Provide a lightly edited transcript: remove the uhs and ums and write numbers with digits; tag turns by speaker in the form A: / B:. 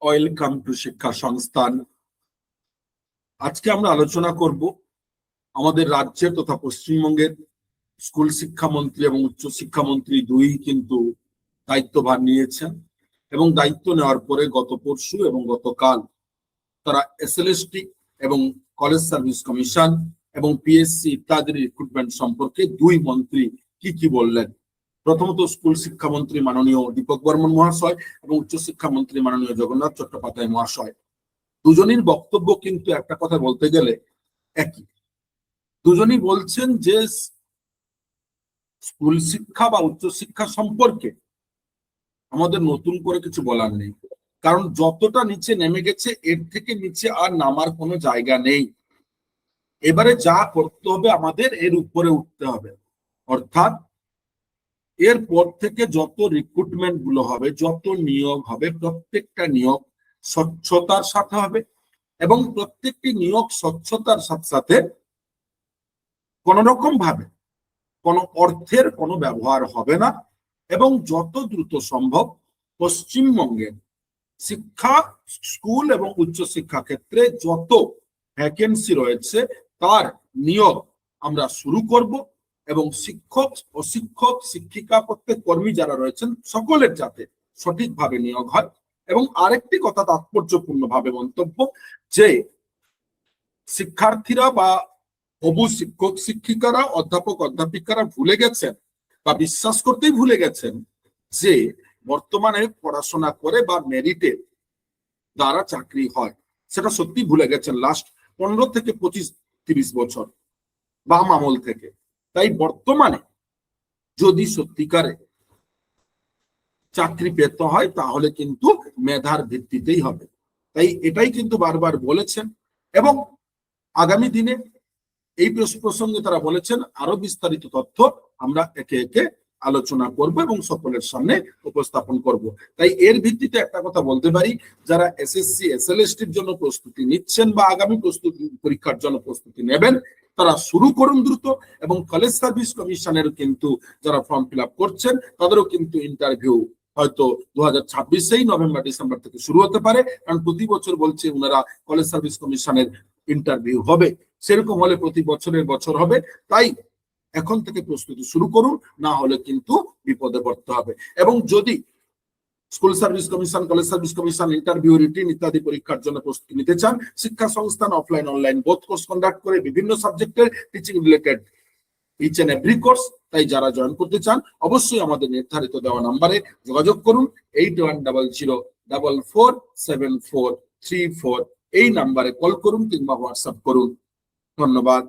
A: Welcome to শিক্ষা সংস্থান। আজকে আমরা আলোচনা করব আমাদের রাজ্যের তথা পশ্চিমবঙ্গের স্কুল শিক্ষামন্ত্রী এবং উচ্চ শিক্ষামন্ত্রী দুই কিন্তু দায়িত্বভার নিয়েছেন এবং দায়িত্ব নেওয়ার পরে গত পরশু এবং গতকাল তারা এসএলএসটি এবং কলেজ সার্ভিস কমিশন এবং পিএসসি ইত্যাদির রিক্রুটমেন্ট সম্পর্কে দুই মন্ত্রী কি বললেন। প্রথমত স্কুল শিক্ষামন্ত্রী মাননীয় দীপক বর্মন মহাশয় এবং উচ্চশিক্ষামন্ত্রী মাননীয় জগন্নাথ চট্টোপাধ্যায় মহাশয়, দুজনের বক্তব্য কিন্তু একটা কথা বলতে গেলে একই। দুজনই বলছেন যে স্কুল শিক্ষা বা উচ্চশিক্ষা সম্পর্কে আমাদের নতুন করে কিছু বলার নেই, কারণ যতটা নিচে নেমে গেছে এর থেকে নিচে আর নামার কোনো জায়গা নেই। এবারে যা করতে হবে আমাদের এর উপরে উঠতে হবে, অর্থাৎ এরপর থেকে যত রিক্রুটমেন্ট গুলো হবে, যত নিয়োগ হবে, প্রত্যেকটা নিয়োগ স্বচ্ছতার সাথে হবে এবং প্রত্যেকটি নিয়োগ স্বচ্ছতার সাথে সাথে কোন রকম ভাবে কোনো অর্থের কোনো ব্যবহার হবে না এবং যত দ্রুত সম্ভব পশ্চিমবঙ্গের শিক্ষা, স্কুল এবং উচ্চশিক্ষা ক্ষেত্রে যত ভ্যাকেন্সি রয়েছে তার নিয়োগ আমরা শুরু করব এবং শিক্ষক, অশিক্ষক, শিক্ষিকা, প্রত্যেক কর্মী যারা রয়েছেন সকলের যাতে সঠিকভাবে নিয়োগ হয়। এবং আরেকটি কথা তাৎপর্যপূর্ণ ভাবে মন্তব্য, যে শিক্ষার্থীরা বা হবু শিক্ষক শিক্ষিকারা, অধ্যাপক অধ্যাপিকারা ভুলে গেছেন বা বিশ্বাস করতেই ভুলে গেছেন যে বর্তমানে পড়াশোনা করে বা মেরিটে দ্বারা চাকরি হয়, সেটা সত্যি ভুলে গেছেন লাস্ট 15 থেকে 25-30 বছর বাম আমল থেকে। তাই বর্তমানে যদি সত্যিকারে চাকরি পেতে হয় তাহলে কিন্তু মেধার ভিত্তিতেই হবে। তাই এটাই কিন্তু বারবার বলেছেন এবং আগামী দিনে এই প্রসঙ্গে তারা বলেছেন আরো বিস্তারিত তথ্য আমরা একে একে আলোচনা করব এবং সকলের সামনে উপস্থাপন করব। তাই এর ভিত্তিতে একটা কথা বলতে পারি, যারা এসএসসি এসএলএসটির জন্য প্রস্তুতি নিচ্ছেন বা আগামী পরীক্ষার জন্য প্রস্তুতি নেবেন তারা শুরু করুন দ্রুত। এবং কলেজ সার্ভিস কমিশনের কিন্তু যারা ফর্ম ফিল আপ করছেন তাদেরও কিন্তু ইন্টারভিউ হয়তো 2026 নভেম্বর ডিসেম্বর থেকে শুরু হতে পারে, কারণ প্রতি বছর বলছে ওনারা কলেজ সার্ভিস কমিশনের ইন্টারভিউ হবে, সেরকম হলে প্রতি বছরের বছর হবে। তাই এখন থেকে প্রস্তুতি শুরু করুন, না হলে কিন্তু বিপদে পড়তে হবে। এবং যদি school service commission, college service commission interview, written ইত্যাদি পরীক্ষার জন্য প্রস্তুতি নিতে চান, শিক্ষা সংস্থান offline online both course conduct করে বিভিন্ন সাবজেক্টের teaching related each and every course. তাই যারা জয়েন করতে চান অবশ্যই আমাদের নির্ধারিত দেওয়া নাম্বারে যোগাযোগ করুন, 8100447434, এই নাম্বারে কল করুন কিংবা হোয়াটসঅ্যাপ করুন। ধন্যবাদ।